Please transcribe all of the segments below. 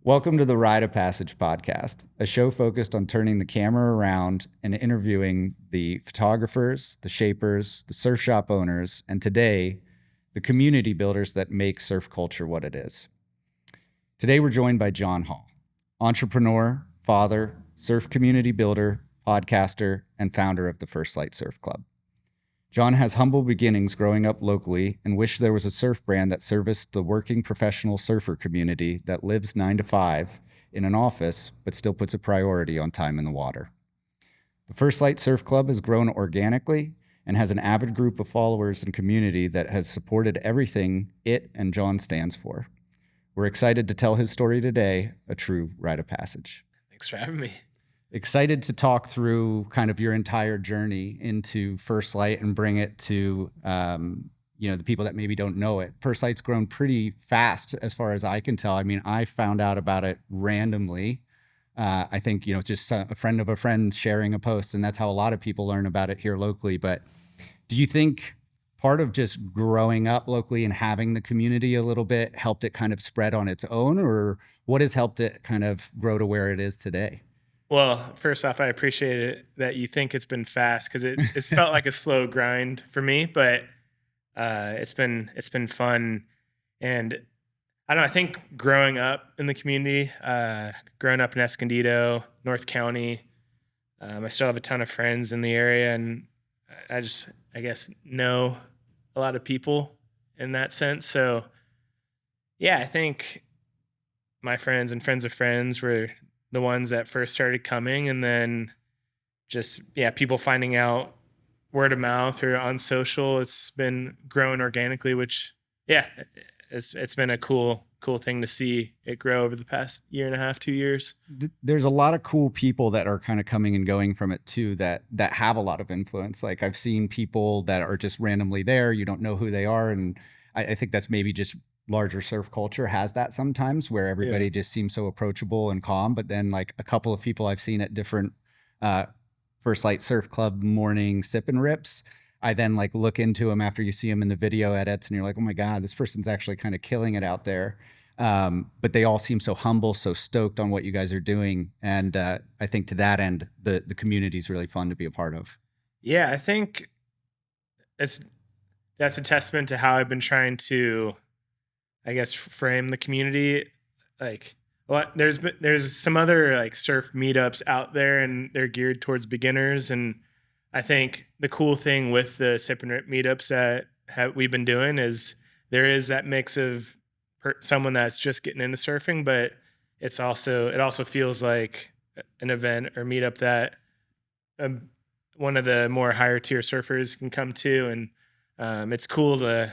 Welcome to the Rite of Passage podcast, a show focused on turning the camera around and interviewing the photographers, the shapers, the surf shop owners, and today, the community builders that make surf culture what it is. Today, we're joined by John Hall, entrepreneur, father, surf community builder, podcaster, and founder of the First Light Surf Club. John has humble beginnings growing up locally and wished there was a surf brand that serviced the working professional surfer community that lives 9 to 5 in an office, but still puts a priority on time in the water. The First Light Surf Club has grown organically and has an avid group of followers and community that has supported everything it and John stands for. We're excited to tell his story today, a true rite of passage. Thanks for having me. Excited to talk through kind of your entire journey into First Light and bring it to the people that maybe don't know it. First Light's grown pretty fast as far as I can tell. I mean, I found out about it randomly. I think, just a friend of a friend sharing a post, and that's how a lot of people learn about it here locally. But do you think part of just growing up locally and having the community a little bit helped it kind of spread on its own, or what has helped it kind of grow to where it is today? Well, first off, I appreciate it that you think it's been fast because it's felt like a slow grind for me, but it's been fun. And I don't know, I think growing up in the community, growing up in Escondido, North County, I still have a ton of friends in the area, and I guess, know a lot of people in that sense. So, yeah, I think my friends and friends of friends were the ones that first started coming, and then people finding out word of mouth or on social. It's been growing organically, which it's been a cool thing to see it grow over the past year and a half, 2 years. There's a lot of cool people that are kind of coming and going from it too, that have a lot of influence. Like I've seen people that are just randomly there, you don't know who they are, and I think that's maybe just larger surf culture has that sometimes, where everybody just seems so approachable and calm. But then like a couple of people I've seen at different First Light Surf Club morning sip and rips, I then like look into them after you see them in the video edits and you're like, oh my God, this person's actually kind of killing it out there. But they all seem so humble, so stoked on what you guys are doing. And I think to that end, the community is really fun to be a part of. Yeah, I think that's a testament to how I've been trying to, I guess, frame the community. Like, there's some other like surf meetups out there, and they're geared towards beginners. And I think the cool thing with the sip and rip meetups that we've been doing is there is that mix of someone that's just getting into surfing, but it also feels like an event or meetup that one of the more higher tier surfers can come to, and it's cool to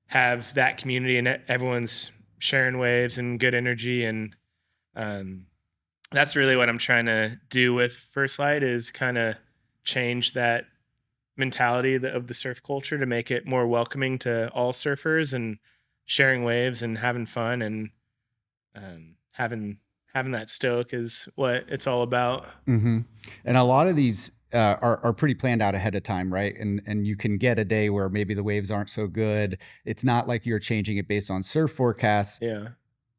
have that community and everyone's sharing waves and good energy. And that's really what I'm trying to do with First Light, is kind of change that mentality of the surf culture to make it more welcoming to all surfers, and sharing waves and having fun, and having that stoke is what it's all about. Mm-hmm. And a lot of these are pretty planned out ahead of time, right? And you can get a day where maybe the waves aren't so good. It's not like you're changing it based on surf forecasts. Yeah.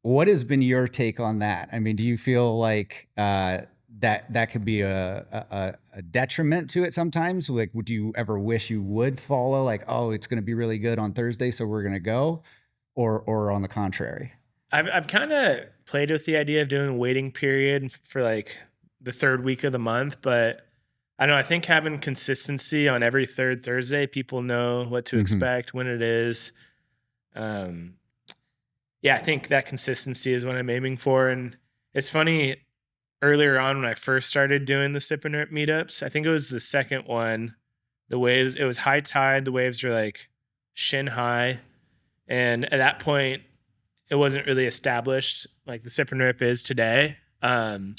What has been your take on that? I mean, do you feel like that could be a detriment to it sometimes? Like, would you ever wish you would follow like, oh, it's going to be really good on Thursday, so we're going to go, or on the contrary? I've kind of played with the idea of doing a waiting period for like the third week of the month, but I know, I think having consistency on every third Thursday, people know what to expect, when it is. I think that consistency is what I'm aiming for. And it's funny, earlier on when I first started doing the sip and rip meetups, I think it was the second one, it was high tide, the waves were like shin high. And at that point, it wasn't really established like the sip and rip is today. And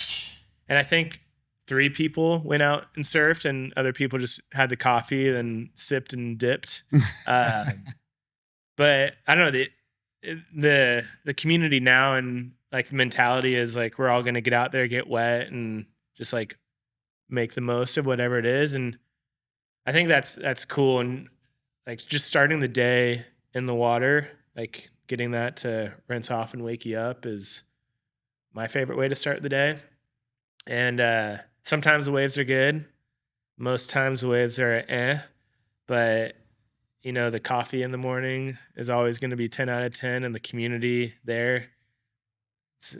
I think 3 people went out and surfed, and other people just had the coffee, then sipped and dipped. But I don't know, the community now, and like the mentality is like we're all gonna get out there, get wet, and just like make the most of whatever it is. And I think that's cool. And like just starting the day in the water, like getting that to rinse off and wake you up is my favorite way to start the day. And sometimes the waves are good. Most times the waves are but the coffee in the morning is always going to be 10 out of 10, and the community there,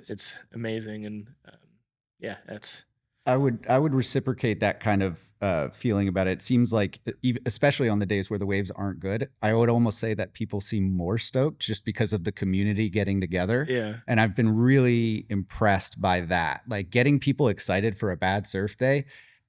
it's amazing. And yeah, that's I would reciprocate that kind of feeling about it. It seems like, especially on the days where the waves aren't good, I would almost say that people seem more stoked just because of the community getting together. yeah, And I've been really impressed by that. Like getting people excited for a bad surf day.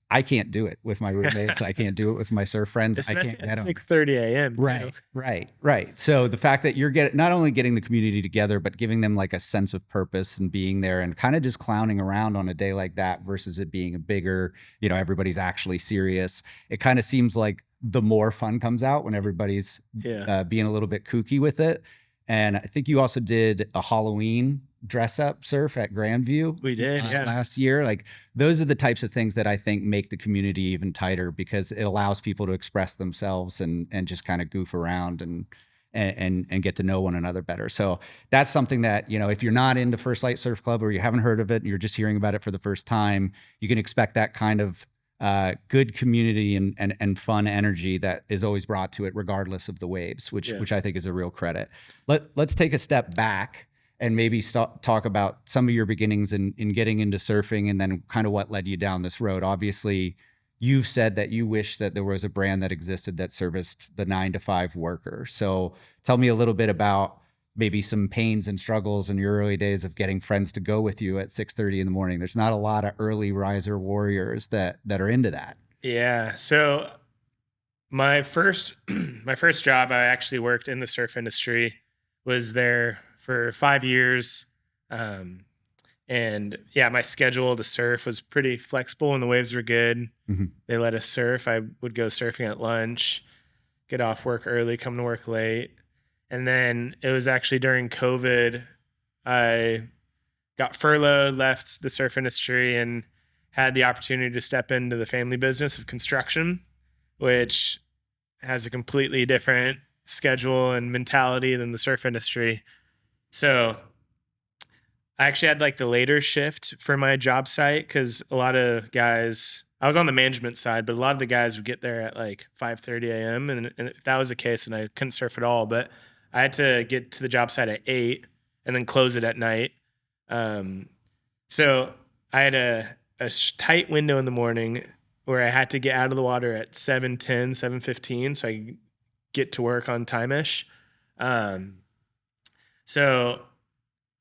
I can't do it with my roommates. I can't do it with my surf friends. I can't especially get at them. like 30 a.m. Right. So the fact that you're not only getting the community together, but giving them like a sense of purpose and being there and kind of just clowning around on a day like that versus it being a bigger, everybody's actually serious. It kind of seems like the more fun comes out when everybody's Yeah, being a little bit kooky with it. And I think you also did a Halloween dress up surf at Grandview we did. Yeah, last year. Like those are the types of things that I think make the community even tighter because it allows people to express themselves and just kind of goof around and get to know one another better. So that's something that, if you're not into First Light Surf Club or you haven't heard of it and you're just hearing about it for the first time, you can expect that kind of good community and fun energy that is always brought to it regardless of the waves, which I think is a real credit. Let's take a step back and maybe talk about some of your beginnings in getting into surfing and then kind of what led you down this road. Obviously, you've said that you wish that there was a brand that existed that serviced the 9-to-5 worker. So tell me a little bit about maybe some pains and struggles in your early days of getting friends to go with you at 6:30 in the morning. There's not a lot of early riser warriors that are into that. yeah. So my first my first job, I actually worked in the surf industry, was there for 5 years. And yeah, my schedule to surf was pretty flexible and the waves were good. Mm-hmm. They let us surf. I would go surfing at lunch, get off work early, come to work late. And then it was actually during COVID, I got furloughed, left the surf industry, and had the opportunity to step into the family business of construction, which has a completely different schedule and mentality than the surf industry. So I actually had like the later shift for my job site because a lot of guys, I was on the management side, but a lot of the guys would get there at like 5:30 a.m. And if that was the case, then I couldn't surf at all. But I had to get to the job site at 8 and then close it at night. So I had a tight window in the morning where I had to get out of the water at 7:10, 7:15 so I could get to work on time-ish. So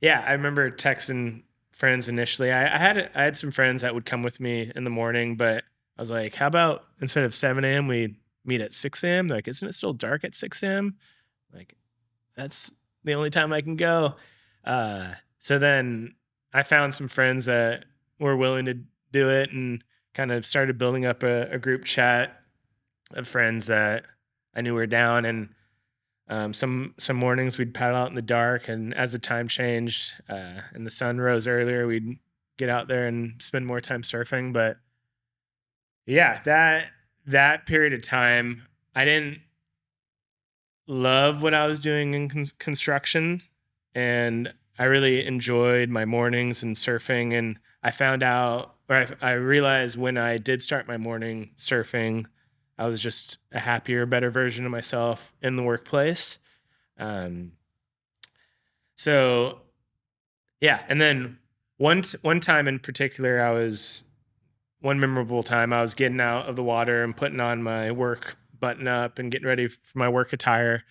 yeah, I remember texting friends initially. I had some friends that would come with me in the morning, but I was like, how about instead of 7 a.m., we meet at 6 a.m.? They're like, isn't it still dark at 6 a.m.? Like, that's the only time I can go. So then I found some friends that were willing to do it and kind of started building up a group chat of friends that I knew were down. And some mornings we'd paddle out in the dark, and as the time changed and the sun rose earlier, we'd get out there and spend more time surfing. But yeah, that period of time, I didn't love what I was doing in construction, and I really enjoyed my mornings and surfing. And I found out, or I realized when I did start my morning surfing, I was just a happier, better version of myself in the workplace. So yeah. And then one time in particular, one memorable time, I was getting out of the water and putting on my work button up and getting ready for my work attire.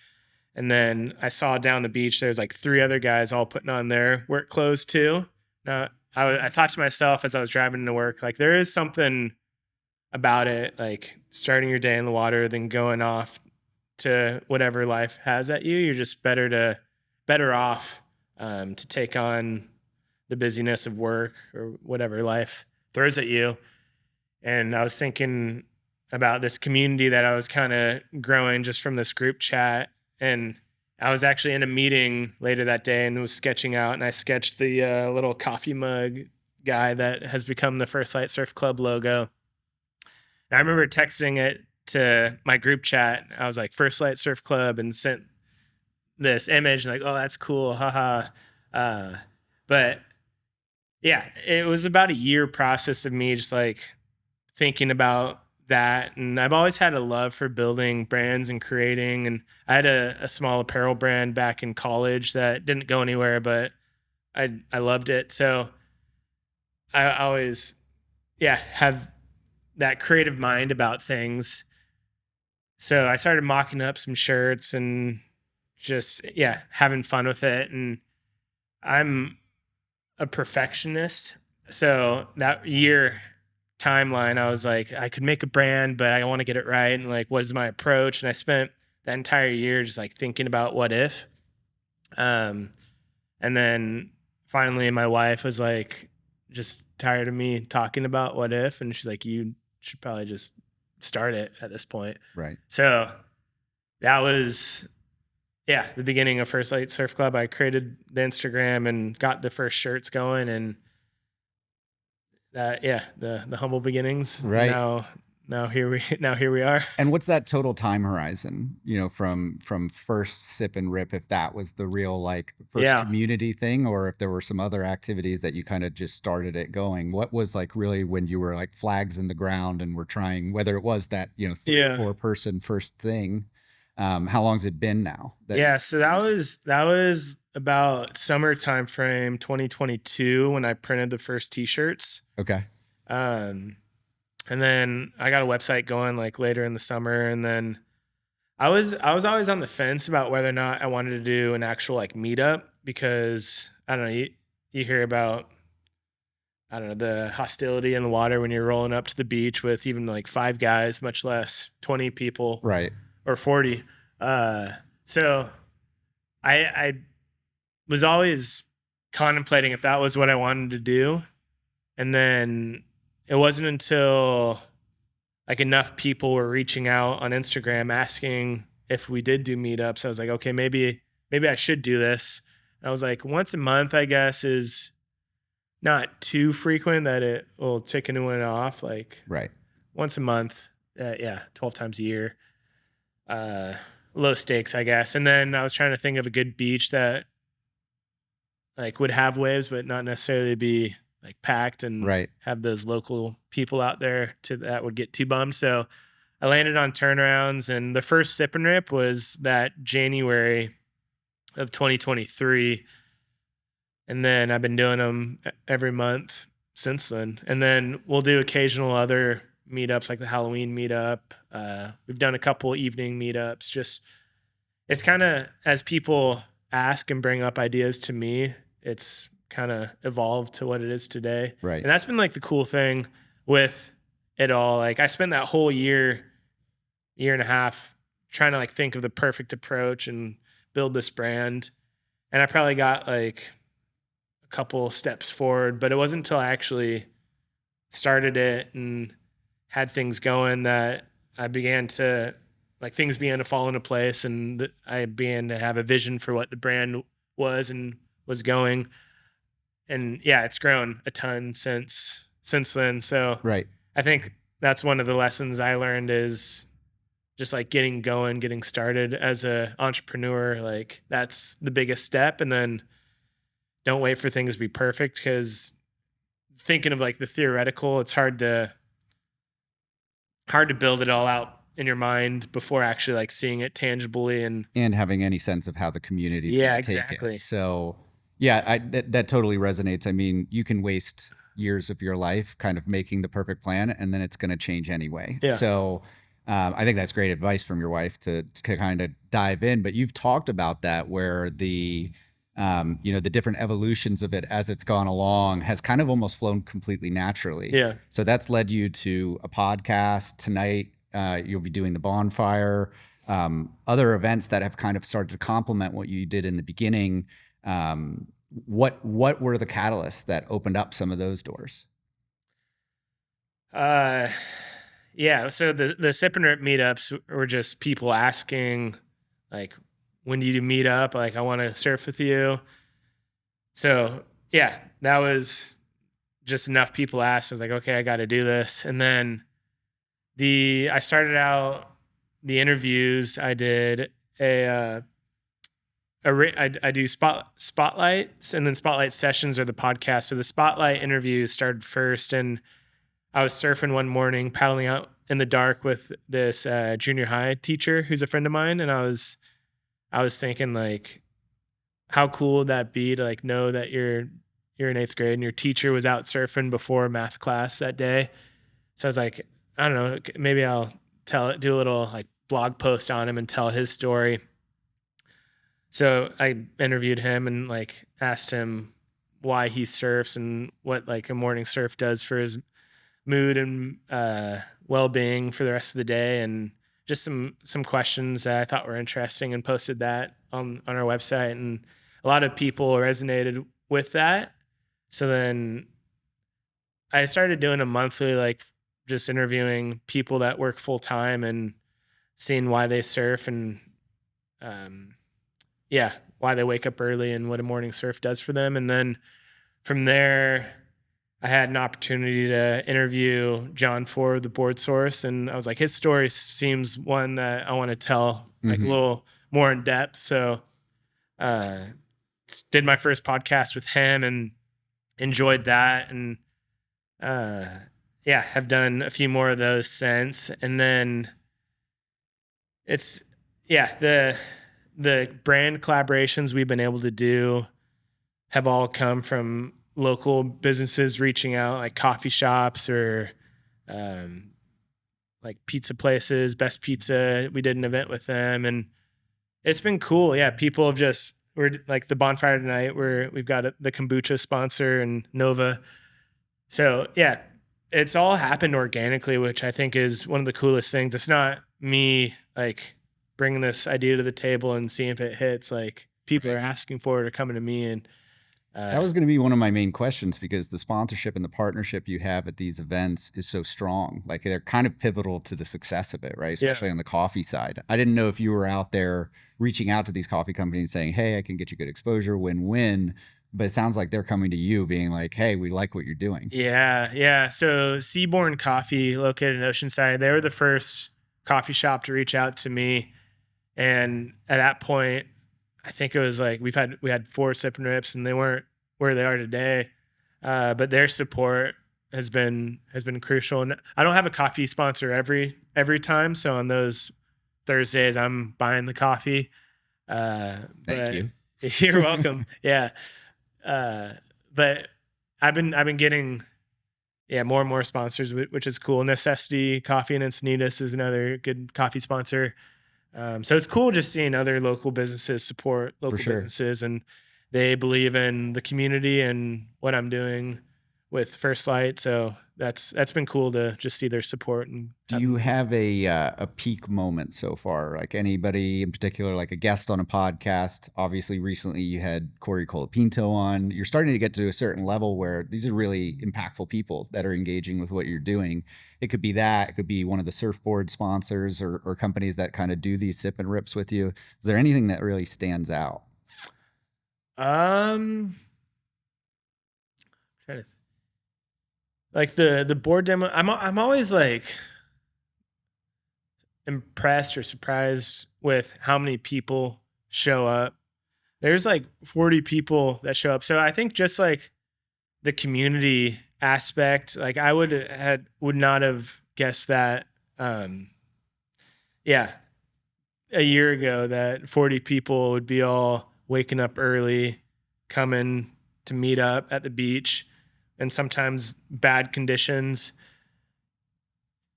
And then I saw down the beach, there's like 3 other guys all putting on their work clothes too. Now, I thought to myself as I was driving into work, like there is something about it, like starting your day in the water, then going off to whatever life has at you. You're just better off to take on the busyness of work or whatever life throws at you. And I was thinking about this community that I was kind of growing just from this group chat. And I was actually in a meeting later that day and was sketching out, and I sketched the little coffee mug guy that has become the First Light Surf Club logo. And I remember texting it to my group chat. I was like, First Light Surf Club, and sent this image, like, oh, that's cool, haha. But yeah, it was about a year process of me just like thinking about that. And I've always had a love for building brands and creating. And I had a small apparel brand back in college that didn't go anywhere, but I loved it. So I always, yeah, have that creative mind about things. So I started mocking up some shirts and just, yeah, having fun with it. And I'm a perfectionist. So that year timeline, I was like, I could make a brand, but I want to get it right. And like, what is my approach? And I spent that entire year just like thinking about what if. And then finally, my wife was like, just tired of me talking about what if. And she's like, you should probably just start it at this point. Right. So that was, yeah, the beginning of First Light Surf Club. I created the Instagram and got the first shirts going, and that, yeah, the humble beginnings. Right. Now here we are. And what's that total time horizon, you know, from first Sip and Rip, if that was the real like first Yeah. community thing, or if there were some other activities that you kind of just started it going? What was like really when you were like flags in the ground and were trying, whether it was that, you know, 3 or 4 person first thing? How long's it been now? Yeah, so that was about summer time frame 2022 when I printed the first t-shirts. Okay. And then I got a website going like later in the summer, and then I was always on the fence about whether or not I wanted to do an actual like meetup, because I don't know, you hear about, I don't know, the hostility in the water when you're rolling up to the beach with even like 5 guys, much less 20 people. Right. Or 40. So I was always contemplating if that was what I wanted to do. And then it wasn't until like enough people were reaching out on Instagram asking if we did do meetups. I was like, okay, maybe I should do this. And I was like, once a month, I guess, is not too frequent that it will tick anyone off. Like Right. once a month, 12 times a year. Low stakes, I guess. And then I was trying to think of a good beach that like would have waves, but not necessarily be like packed and Right. have those local people out there that would get too bummed. So I landed on Turnarounds, and the first Sip and Rip was that January of 2023. And then I've been doing them every month since then. And then we'll do occasional other meetups like the Halloween meetup. We've done a couple evening meetups. Just, it's kind of, as people ask and bring up ideas to me, it's kind of evolved to what it is today. Right. And that's been like the cool thing with it all. Like I spent that whole year and a half trying to like think of the perfect approach and build this brand. And I probably got like a couple steps forward, but it wasn't until I actually started it and had things going that I began to, like, things began to fall into place, and I began to have a vision for what the brand was and was going. And yeah, it's grown a ton since then. So Right. I think that's one of the lessons I learned, is just like getting going, getting started as a entrepreneur. Like that's the biggest step. And then don't wait for things to be perfect, because thinking of like the theoretical, it's hard to build it all out in your mind before actually like seeing it tangibly and having any sense of how the community exactly. take it. So yeah, that totally resonates. I mean, you can waste years of your life kind of making the perfect plan, and then it's going to change anyway. Yeah. So I think that's great advice from your wife to kind of dive in. But you've talked about that, where the the different evolutions of it as it's gone along has kind of almost flown completely naturally. Yeah. So that's led you to a podcast tonight. You'll be doing the bonfire, other events that have kind of started to complement what you did in the beginning. What were the catalysts that opened up some of those doors? Yeah. So the Sip and Rip meetups were just people asking, like, when do you meet up? Like, I want to surf with you. So yeah, that was just enough people asked. I was like, okay, I got to do this. And then I started out the interviews. I did a I do spotlights, and then spotlight sessions are the podcast. So the spotlight interviews started first, and I was surfing one morning, paddling out in the dark with this junior high teacher who's a friend of mine, and I was thinking like, how cool would that be to like know that you're in 8th grade and your teacher was out surfing before math class that day. So I was like, I don't know, maybe I'll do a little like blog post on him and tell his story. So I interviewed him and like asked him why he surfs and what like a morning surf does for his mood and well-being for the rest of the day, and just some questions that I thought were interesting, and posted that on our website, and a lot of people resonated with that. So then I started doing a monthly, like just interviewing people that work full time and seeing why they surf, and why they wake up early and what a morning surf does for them. And then from there, I had an opportunity to interview John Ford, the Board Source, and I was like, his story seems one that I want to tell like a little more in depth. So did my first podcast with him and enjoyed that, and have done a few more of those since. And then it's the brand collaborations we've been able to do have all come from local businesses reaching out, like coffee shops or like pizza places. Best Pizza, we did an event with them, and it's been cool. Yeah, people have we're like the bonfire tonight where we've got the kombucha sponsor and Nova. So yeah, it's all happened organically, which I think is one of the coolest things. It's not me like bringing this idea to the table and seeing if it hits. Like people are asking for it or coming to me, and that was going to be one of my main questions, because the sponsorship and the partnership you have at these events is so strong. Like they're kind of pivotal to the success of it, right? Especially on the coffee side. I didn't know if you were out there reaching out to these coffee companies saying, hey, I can get you good exposure, win-win. But it sounds like they're coming to you being like, hey, we like what you're doing. Yeah. So Seaborn Coffee, located in Oceanside, they were the first coffee shop to reach out to me. And at that point, I think it was like we had 4 sip and rips, and they weren't where they are today. But their support has been crucial. And I don't have a coffee sponsor every time. So on those Thursdays, I'm buying the coffee. Thank you. You're welcome. Yeah. But I've been getting more and more sponsors, which is cool. Necessity Coffee and Encinitas is another good coffee sponsor. So it's cool just seeing other local businesses support local businesses, and they believe in the community and what I'm doing with First Light. So that's been cool to just see their support. And do you have a peak moment so far? Like anybody in particular, like a guest on a podcast? Obviously, recently you had Corey Colapinto on. You're starting to get to a certain level where these are really impactful people that are engaging with what you're doing. It could be that. It could be one of the surfboard sponsors or companies that kind of do these sip and rips with you. Is there anything that really stands out? Trying to like the board demo. I'm always like impressed or surprised with how many people show up. There's like 40 people that show up. So I think just like the community aspect, like I would not have guessed that a year ago that 40 people would be all waking up early, coming to meet up at the beach, and sometimes bad conditions.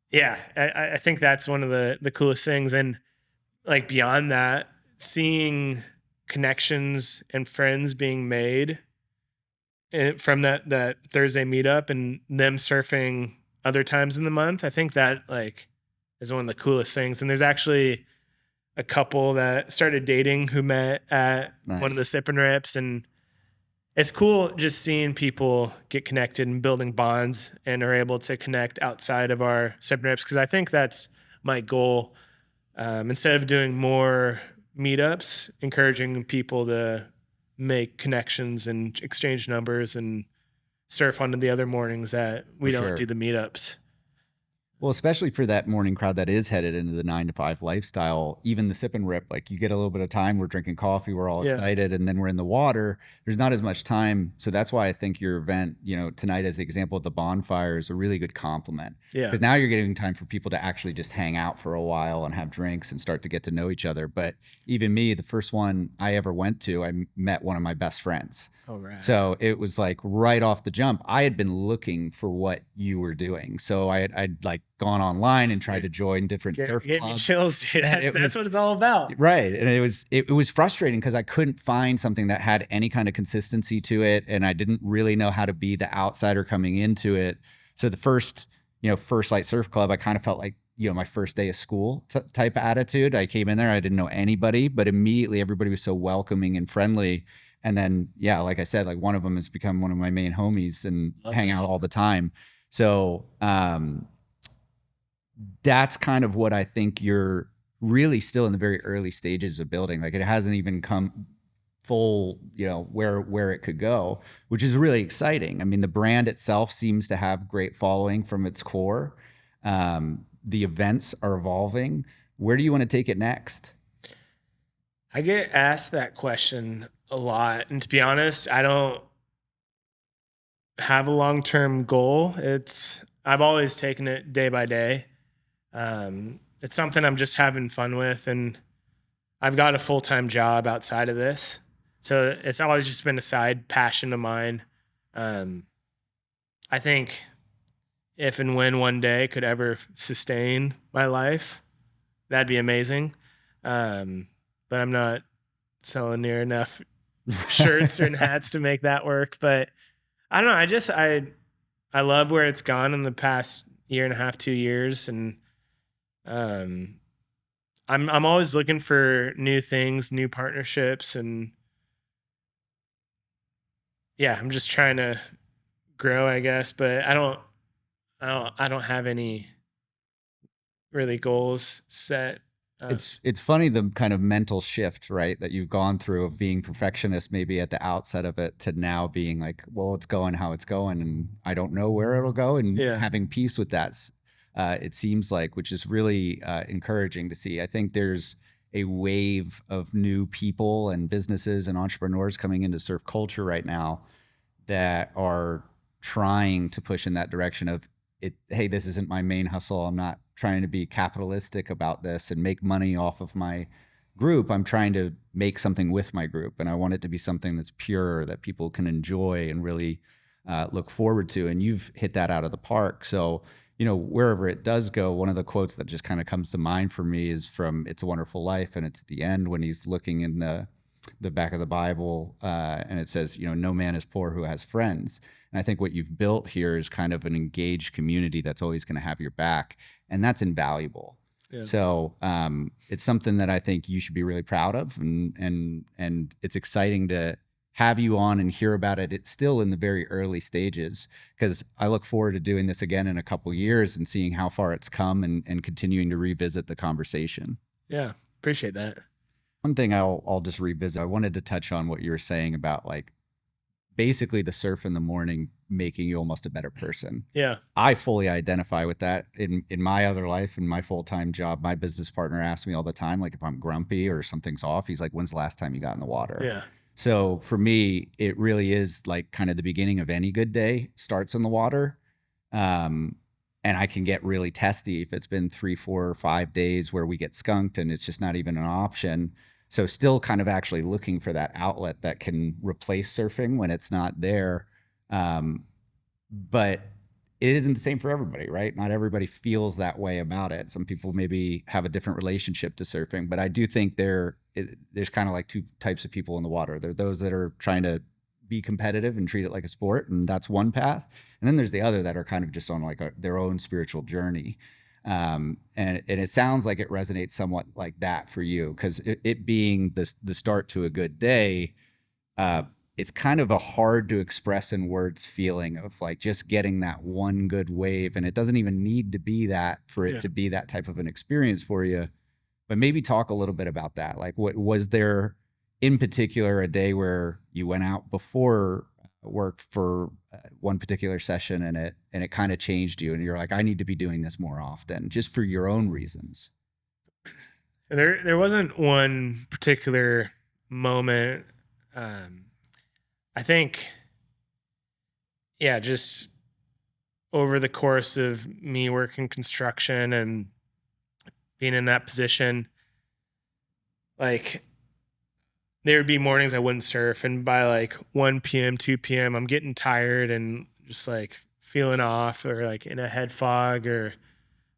Yeah, I think that's one of the coolest things. And like beyond that, seeing connections and friends being made from that Thursday meetup and them surfing other times in the month, I think that like is one of the coolest things. And there's actually a couple that started dating who met at one of the sip and rips, and it's cool just seeing people get connected and building bonds and are able to connect outside of our sip and rips, because I think that's my goal. Instead of doing more meetups, encouraging people to make connections and exchange numbers and surf onto the other mornings that we don't do the meetups. Well, especially for that morning crowd that is headed into the 9 to 5 lifestyle, even the sip and rip, like you get a little bit of time. We're drinking coffee, we're all Yeah. excited, and then we're in the water. There's not as much time. So that's why I think your event, tonight as the example of the bonfire is a really good compliment. Yeah. Because now you're getting time for people to actually just hang out for a while and have drinks and start to get to know each other. But even me, the first one I ever went to, I met one of my best friends. Oh, right. So it was like right off the jump, I had been looking for what you were doing. So I'd like gone online and tried to join different turf Gave me clubs. chills, dude. That's what it's all about. Right. And it was frustrating because I couldn't find something that had any kind of consistency to it. And I didn't really know how to be the outsider coming into it. So the First Light Surf Club, I kind of felt like, my first day of school type of attitude. I came in there, I didn't know anybody, but immediately everybody was so welcoming and friendly. And then, yeah, like I said, like one of them has become one of my main homies and hang out all the time. So that's kind of what I think you're really still in the very early stages of building. Like it hasn't even come full, where it could go, which is really exciting. I mean, the brand itself seems to have great following from its core. The events are evolving. Where do you want to take it next? I get asked that question a lot. And to be honest, I don't have a long-term goal. I've always taken it day by day. It's something I'm just having fun with. And I've got a full-time job outside of this. So it's always just been a side passion of mine. I think if and when one day could ever sustain my life, that'd be amazing. But I'm not selling near enough shirts and hats to make that work. But I don't know. I love where it's gone in the past year and a half, 2 years. And I'm always looking for new things, new partnerships. And yeah, I'm just trying to grow, I guess, but I don't have any really goals set. It's funny, the kind of mental shift, right, that you've gone through of being perfectionist maybe at the outset of it to now being like, well, it's going how it's going and I don't know where it'll go, and having peace with that, it seems like, which is really encouraging to see. I think there's a wave of new people and businesses and entrepreneurs coming into surf culture right now that are trying to push in that direction of it. Hey, this isn't my main hustle. I'm not trying to be capitalistic about this and make money off of my group. I'm trying to make something with my group. And I want it to be something that's pure, that people can enjoy and really look forward to. And you've hit that out of the park. So, wherever it does go, one of the quotes that just kind of comes to mind for me is from It's a Wonderful Life. And it's at the end when he's looking in the back of the Bible, and it says, no man is poor who has friends. And I think what you've built here is kind of an engaged community that's always going to have your back, and that's invaluable. Yeah. So it's something that I think you should be really proud of, and it's exciting to have you on and hear about it. It's still in the very early stages, because I look forward to doing this again in a couple years and seeing how far it's come and continuing to revisit the conversation. Yeah, appreciate that. One thing I'll just revisit, I wanted to touch on what you were saying about like basically the surf in the morning making you almost a better person. Yeah. I fully identify with that. In my other life, in my full-time job, my business partner asks me all the time, like if I'm grumpy or something's off, he's like, when's the last time you got in the water? Yeah. So for me, it really is like kind of the beginning of any good day starts in the water. And I can get really testy if it's been 3, 4, or 5 days where we get skunked and it's just not even an option. So still kind of actually looking for that outlet that can replace surfing when it's not there. But it isn't the same for everybody, right? Not everybody feels that way about it. Some people maybe have a different relationship to surfing, but I do think there's kind of like two types of people in the water. There are those that are trying to be competitive and treat it like a sport, and that's one path. And then there's the other that are kind of just on like their own spiritual journey. And it sounds like it resonates somewhat like that for you, because it being the start to a good day, it's kind of a hard to express in words feeling of like just getting that one good wave. And it doesn't even need to be that for it to be that type of an experience for you. But maybe talk a little bit about that. Like, what was there in particular a day where you went out before work for one particular session and it kind of changed you and you're like, I need to be doing this more often just for your own reasons? There wasn't one particular moment. I think, yeah, just over the course of me working construction and being in that position, like there would be mornings I wouldn't surf, and by like 1 p.m., 2 p.m., I'm getting tired and just like feeling off or like in a head fog or,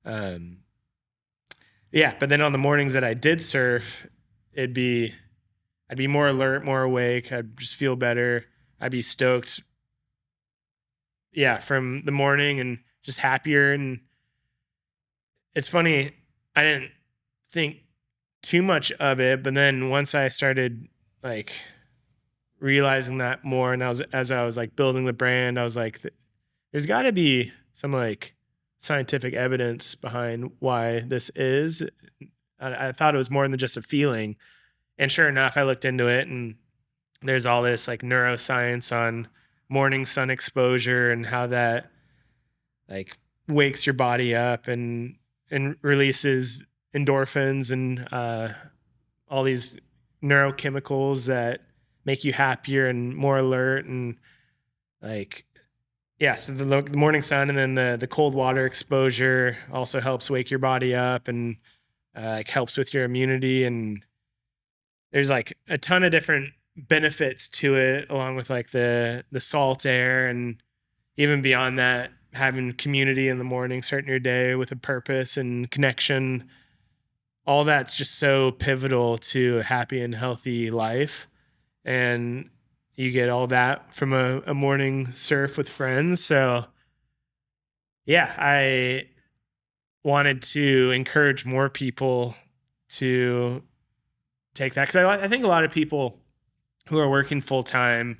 um, yeah. But then on the mornings that I did surf, it'd be, I'd be more alert, more awake. I'd just feel better. I'd be stoked. Yeah. From the morning and just happier. And it's funny, I didn't think too much of it, but then once I started like realizing that more, and as I was like building the brand, I was like, there's got to be some like scientific evidence behind why this is. I thought it was more than just a feeling, and sure enough, I looked into it, and there's all this like neuroscience on morning sun exposure and how that like wakes your body up and releases endorphins and all these neurochemicals that make you happier and more alert. And like, yeah, so the morning sun and then the cold water exposure also helps wake your body up and like helps with your immunity. And there's like a ton of different benefits to it, along with like the salt air, and even beyond that, having community in the morning, starting your day with a purpose and connection. All that's just so pivotal to a happy and healthy life. And you get all that from a morning surf with friends. So yeah, I wanted to encourage more people to take that, because I think a lot of people who are working full time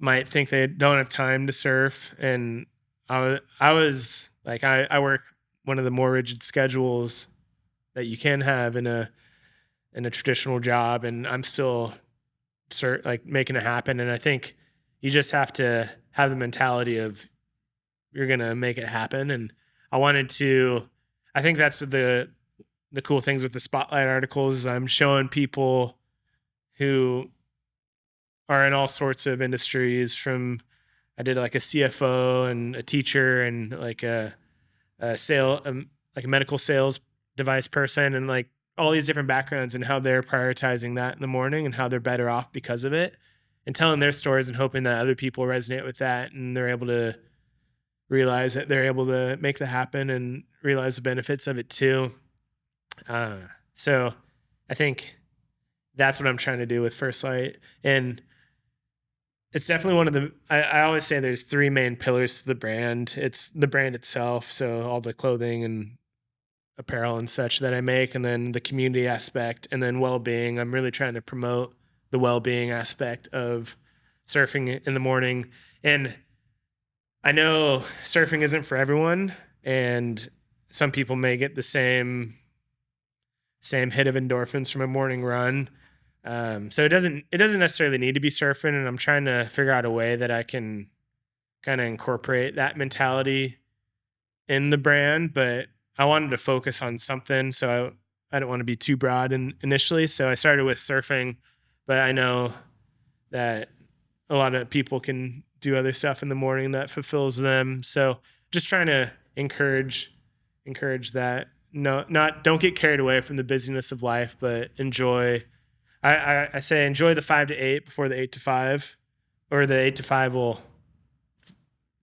might think they don't have time to surf. And I was like, I work one of the more rigid schedules that you can have in a traditional job, and I'm still like making it happen. And I think you just have to have the mentality of you're gonna make it happen. And I think that's the cool things with the spotlight articles is I'm showing people who are in all sorts of industries. From I did like a CFO and a teacher and like a like a medical sales device person, and like all these different backgrounds and how they're prioritizing that in the morning and how they're better off because of it, and telling their stories and hoping that other people resonate with that and they're able to realize that they're able to make that happen and realize the benefits of it too. So I think that's what I'm trying to do with First Light. And it's definitely one of the, I always say there's three main pillars to the brand. It's the brand itself, so all the clothing and apparel and such that I make, and then the community aspect, and then well-being. I'm really trying to promote the well-being aspect of surfing in the morning. And I know surfing isn't for everyone, and some people may get the same hit of endorphins from a morning run. So it doesn't necessarily need to be surfing, and I'm trying to figure out a way that I can kind of incorporate that mentality in the brand. But I wanted to focus on something, so I don't want to be too broad initially. So I started with surfing, but I know that a lot of people can do other stuff in the morning that fulfills them. So just trying to encourage that. No, don't get carried away from the busyness of life, but enjoy. I say enjoy the 5 to 8 before the 8 to 5, or the 8 to 5 will,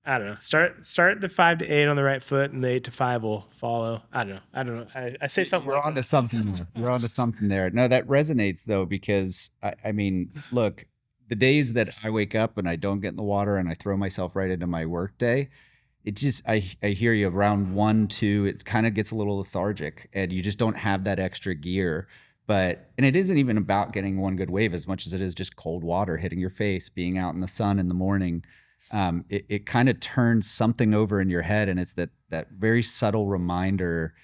I don't know, start the 5 to 8 on the right foot, and the 8 to 5 will follow. I don't know. I say something. You're onto something. You're onto something there. No, that resonates though, because I mean, look, the days that I wake up and I don't get in the water and I throw myself right into my work day, it just, I hear you, around 1, 2, it kind of gets a little lethargic and you just don't have that extra gear. And it isn't even about getting one good wave as much as it is just cold water hitting your face, being out in the sun in the morning. It kind of turns something over in your head, and it's that very subtle reminder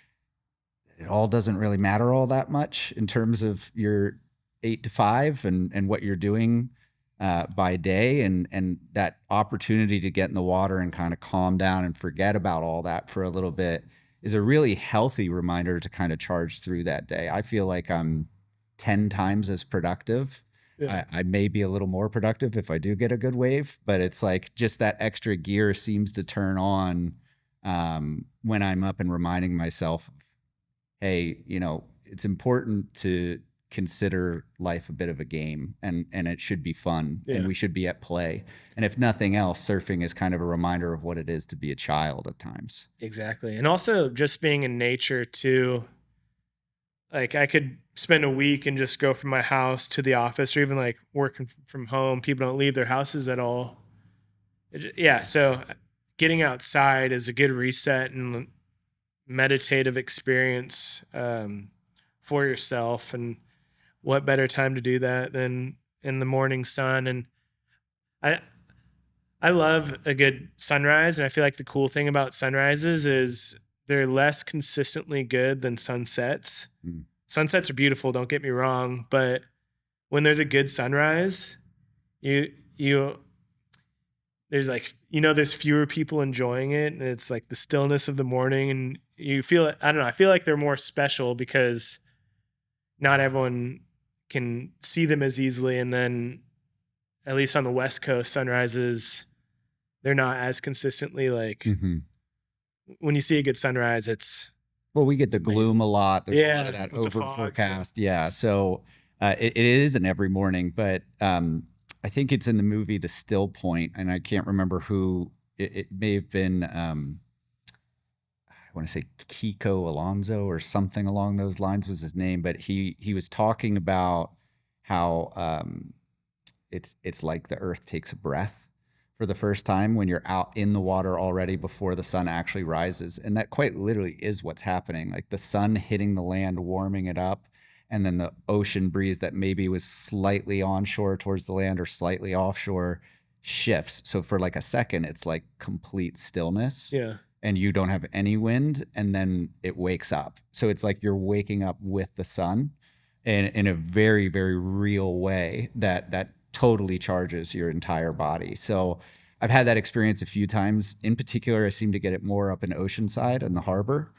that it all doesn't really matter all that much in terms of your 8 to 5 and what you're doing by day, and that opportunity to get in the water and kind of calm down and forget about all that for a little bit is a really healthy reminder to kind of charge through that day. I feel like I'm 10 times as productive. Yeah. I may be a little more productive if I do get a good wave, but it's like just that extra gear seems to turn on when I'm up and reminding myself, hey, it's important to consider life a bit of a game, and it should be fun, Yeah. and we should be at play. And if nothing else, surfing is kind of a reminder of what it is to be a child at times. Exactly. And also just being in nature too. Like I could spend a week and just go from my house to the office, or even like working from home. People don't leave their houses at all. Yeah. So getting outside is a good reset and meditative experience for yourself. And what better time to do that than in the morning sun? And I, I love a good sunrise. And I feel like the cool thing about sunrises is they're less consistently good than sunsets. Mm. Sunsets are beautiful, don't get me wrong, but when there's a good sunrise, you there's like, there's fewer people enjoying it, and it's like the stillness of the morning, and you feel it. I don't know, I feel like they're more special because not everyone can see them as easily. And then at least on the West Coast, sunrises, they're not as consistently like when you see a good sunrise, it's well, we get the amazing. gloom a lot. There's a lot Yeah, of that with the over fog, forecast. Yeah. So it isn't every morning, but I think it's in the movie The Still Point, and I can't remember who it may have been. I want to say Kiko Alonso or something along those lines was his name, but he was talking about how it's like the earth takes a breath for the first time when you're out in the water already before the sun actually rises. And that quite literally is what's happening. Like the sun hitting the land, warming it up, and then the ocean breeze that maybe was slightly onshore towards the land or slightly offshore shifts. So for like a second, it's like complete stillness. Yeah. And you don't have any wind, and then it wakes up. So it's like you're waking up with the sun in a very, very real way that totally charges your entire body. So I've had that experience a few times. In particular, I seem to get it more up in Oceanside in the harbor.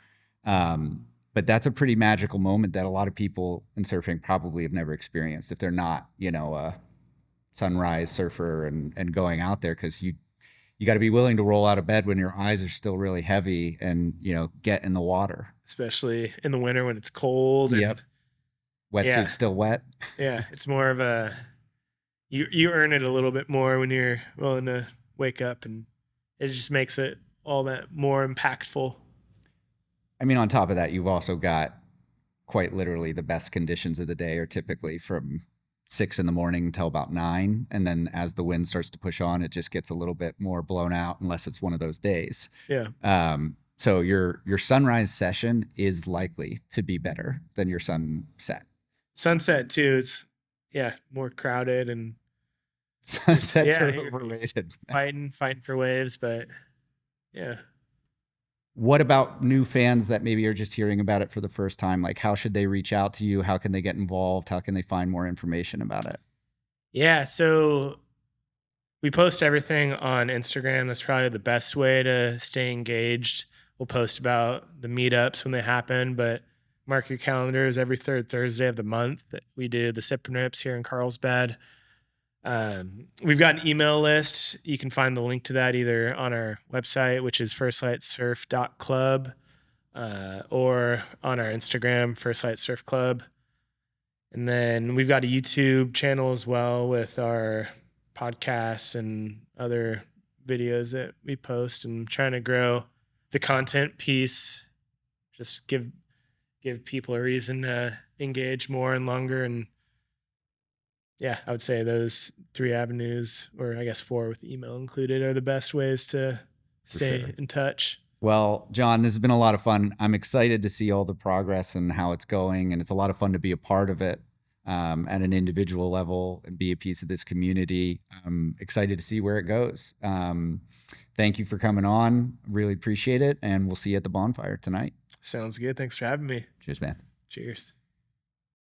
But that's a pretty magical moment that a lot of people in surfing probably have never experienced if they're not, a sunrise surfer and going out there, because you got to be willing to roll out of bed when your eyes are still really heavy and, get in the water. Especially in the winter when it's cold. Yep. Wetsuit's still wet. Yeah. It's more of a, you earn it a little bit more when you're willing to wake up, and it just makes it all that more impactful. I mean, on top of that, you've also got quite literally the best conditions of the day are typically from 6 a.m. until about 9. And then as the wind starts to push on, it just gets a little bit more blown out unless it's one of those days. Yeah. So your sunrise session is likely to be better than your sunset. Sunset too is more crowded, and sunsets are overrated. Fighting for waves, but yeah. What about new fans that maybe are just hearing about it for the first time? Like, how should they reach out to you? How can they get involved? How can they find more information about it? Yeah, so we post everything on Instagram. That's probably the best way to stay engaged. We'll post about the meetups when they happen, but mark your calendars every third Thursday of the month that we do the Sip and Rips here in Carlsbad. We've got an email list. You can find the link to that either on our website, which is firstlightsurf.club, or on our Instagram, First Light Surf Club. And then we've got a YouTube channel as well with our podcasts and other videos that we post, and trying to grow the content piece, just give people a reason to engage more and longer. And yeah, I would say those 3 avenues, or I guess 4 with email included, are the best ways to stay in touch. Well, John, this has been a lot of fun. I'm excited to see all the progress and how it's going. And it's a lot of fun to be a part of it at an individual level and be a piece of this community. I'm excited to see where it goes. Thank you for coming on. Really appreciate it. And we'll see you at the bonfire tonight. Sounds good. Thanks for having me. Cheers, man. Cheers.